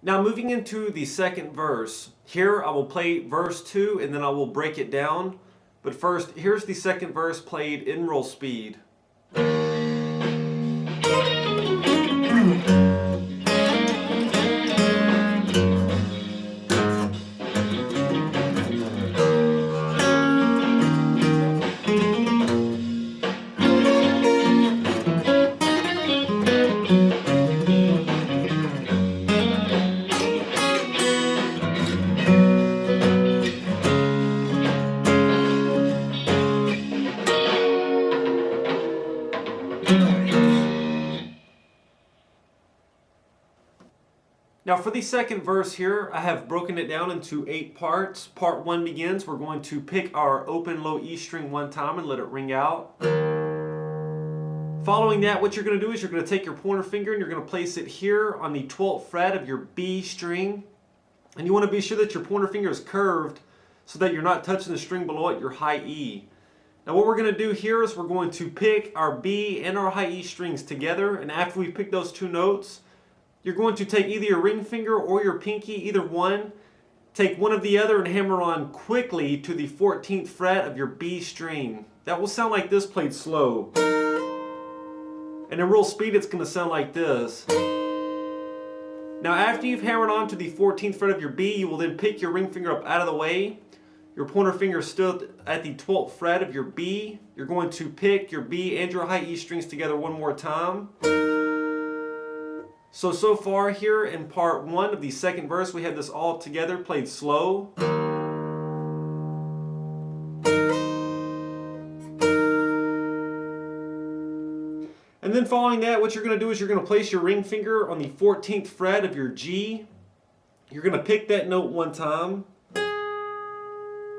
Now moving into the second verse, here I will play verse 2 and then I will break it down. But first, here's the second verse played in roll speed. Now for the second verse here, I have broken it down into 8 parts. Part 1 begins, we're going to pick our open low E string one time and let it ring out. Following that, what you're going to do is you're going to take your pointer finger and you're going to place it here on the 12th fret of your B string. And you want to be sure that your pointer finger is curved so that you're not touching the string below it, your high E. Now what we're going to do here is we're going to pick our B and our high E strings together, and after we pick those two notes, you're going to take either your ring finger or your pinky, either one, take one of the other and hammer on quickly to the 14th fret of your B string. That will sound like this played slow. And in real speed it's going to sound like this. Now after you've hammered on to the 14th fret of your B, you will then pick your ring finger up out of the way. Your pointer finger is still at the 12th fret of your B. You're going to pick your B and your high E strings together one more time. So far here in part 1 of the second verse, we have this all together played slow. And then following that, what you're going to do is you're going to place your ring finger on the 14th fret of your G. You're going to pick that note one time.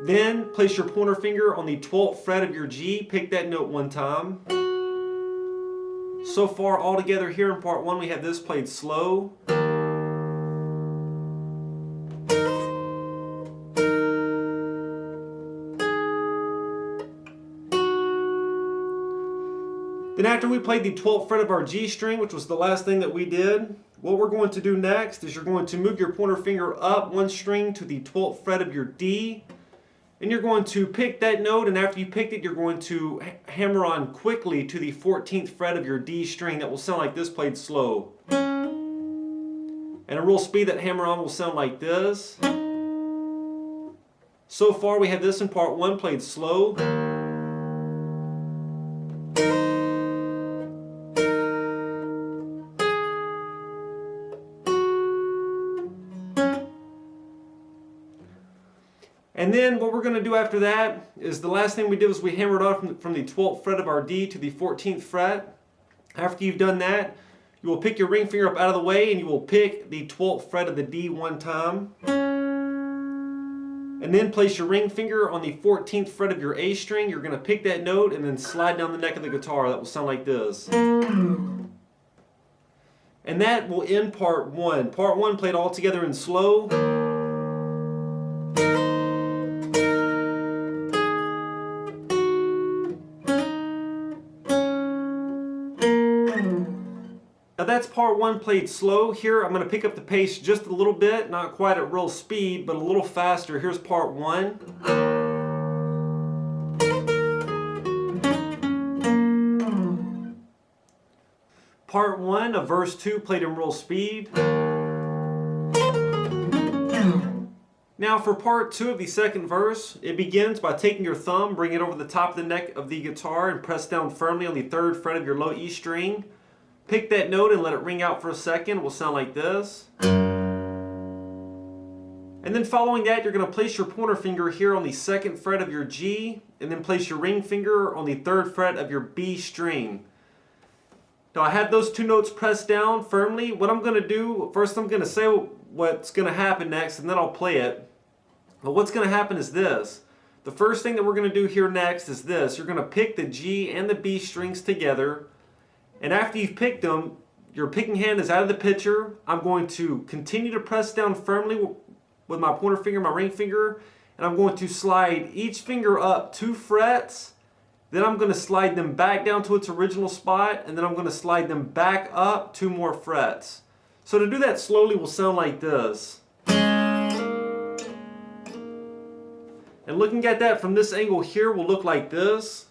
Then place your pointer finger on the 12th fret of your G. Pick that note one time. So far all together here in part 1, we have this played slow. Then after we played the 12th fret of our G string, which was the last thing that we did, what we're going to do next is you're going to move your pointer finger up one string to the 12th fret of your D, and you're going to pick that note, and after you picked it, you're going to hammer on quickly to the 14th fret of your D string. That will sound like this played slow. And at real speed, that hammer on will sound like this. So far we have this in part 1 played slow. And then what we're going to do after that is the last thing we did was we hammered on from the 12th fret of our D to the 14th fret. After you've done that, you will pick your ring finger up out of the way and you will pick the 12th fret of the D one time. And then place your ring finger on the 14th fret of your A string. You're going to pick that note and then slide down the neck of the guitar. That will sound like this. And that will end part 1. Part 1 played all together in slow. Now that's part 1 played slow. Here I'm going to pick up the pace just a little bit, not quite at real speed, but a little faster. Here's part 1. Part 1 of verse 2 played in real speed. Now for part 2 of the second verse, it begins by taking your thumb, bring it over the top of the neck of the guitar and press down firmly on the 3rd fret of your low E string. Pick that note and let it ring out for a second. It will sound like this. And then following that, you're going to place your pointer finger here on the 2nd fret of your G, and then place your ring finger on the 3rd fret of your B string. Now I have those two notes pressed down firmly. What I'm going to do, first I'm going to say what's going to happen next, and then I'll play it. But what's going to happen is this. The first thing that we're going to do here next is this. You're going to pick the G and the B strings together. And after you've picked them, your picking hand is out of the picture. I'm going to continue to press down firmly with my pointer finger, my ring finger, and I'm going to slide each finger up 2 frets. Then I'm going to slide them back down to its original spot, and then I'm going to slide them back up 2 more frets. So to do that slowly will sound like this. And looking at that from this angle here will look like this.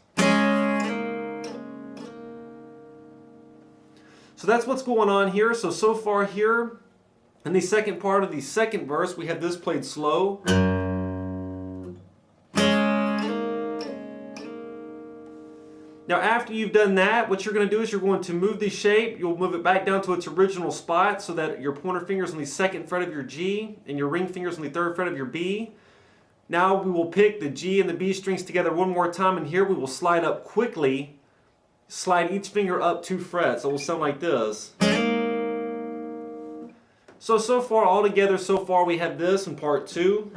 So that's what's going on here. So far here, in the second part of the second verse, we have this played slow. Now after you've done that, what you're going to do is you're going to move the shape. You'll move it back down to its original spot so that your pointer finger is on the second fret of your G and your ring finger is on the third fret of your B. Now we will pick the G and the B strings together one more time, and here we will slide up quickly. Slide each finger up 2 frets. It will sound like this. So far all together, so far we have this in part 2.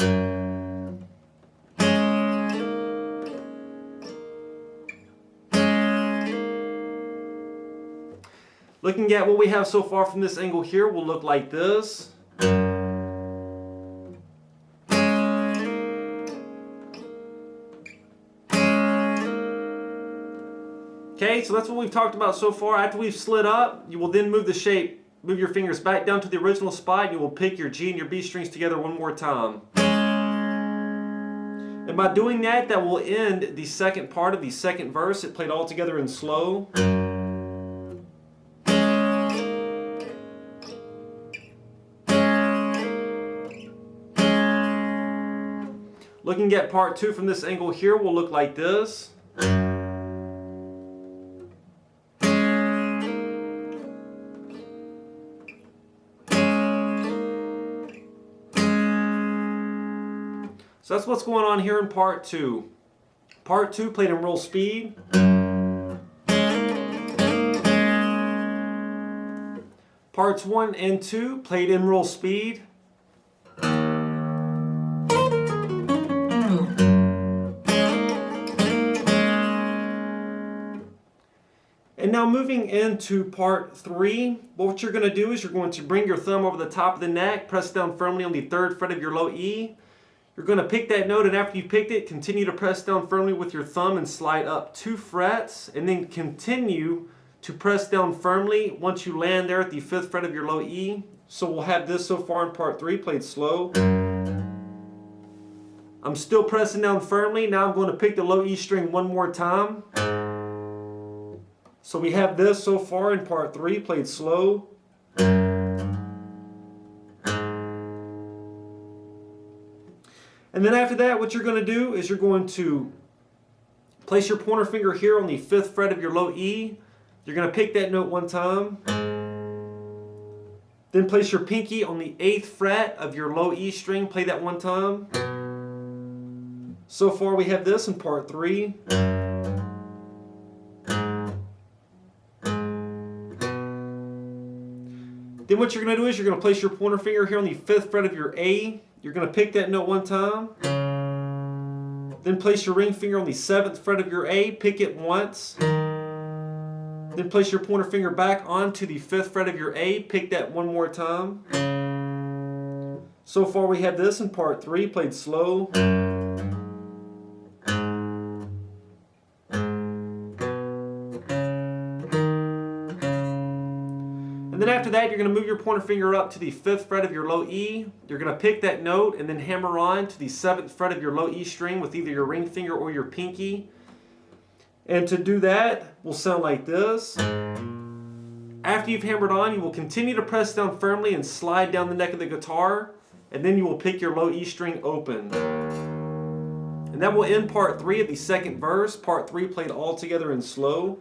Looking at what we have so far from this angle here will look like this. Okay, so that's what we've talked about so far. After we've slid up, you will then move the shape, move your fingers back down to the original spot, and you will pick your G and your B strings together one more time. And by doing that, that will end the second part of the second verse. It played all together in slow. Looking at part 2 from this angle here will look like this. So that's what's going on here in part 2. Part 2 played in roll speed. Parts 1 and 2 played in roll speed. And now moving into part 3, what you're going to do is you're going to bring your thumb over the top of the neck, press down firmly on the 3rd fret of your low E. You're going to pick that note, and after you picked it, continue to press down firmly with your thumb and slide up 2 frets, and then continue to press down firmly once you land there at the 5th fret of your low E. So we'll have this so far in part 3 played slow. I'm still pressing down firmly. Now I'm going to pick the low E string one more time. So we have this so far in part 3 played slow. And then after that, what you're going to do is you're going to place your pointer finger here on the 5th fret of your low E. You're going to pick that note one time. Then place your pinky on the 8th fret of your low E string. Play that one time. So far we have this in part 3. Then what you're going to do is you're going to place your pointer finger here on the 5th fret of your A. You're going to pick that note one time. Then place your ring finger on the 7th fret of your A. Pick it once. Then place your pointer finger back onto the 5th fret of your A. Pick that one more time. So far we have this in part 3 played slow. And then after that, you're going to move your pointer finger up to the 5th fret of your low E. You're going to pick that note and then hammer on to the 7th fret of your low E string with either your ring finger or your pinky. And to do that, will sound like this. After you've hammered on, you will continue to press down firmly and slide down the neck of the guitar, and then you will pick your low E string open. And that will end part 3 of the second verse. Part 3 played all together in slow.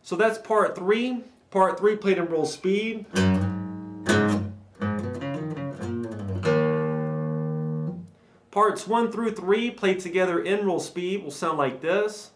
So that's part 3. Part 3 played in roll speed. Parts 1 through 3 played together in roll speed will sound like this.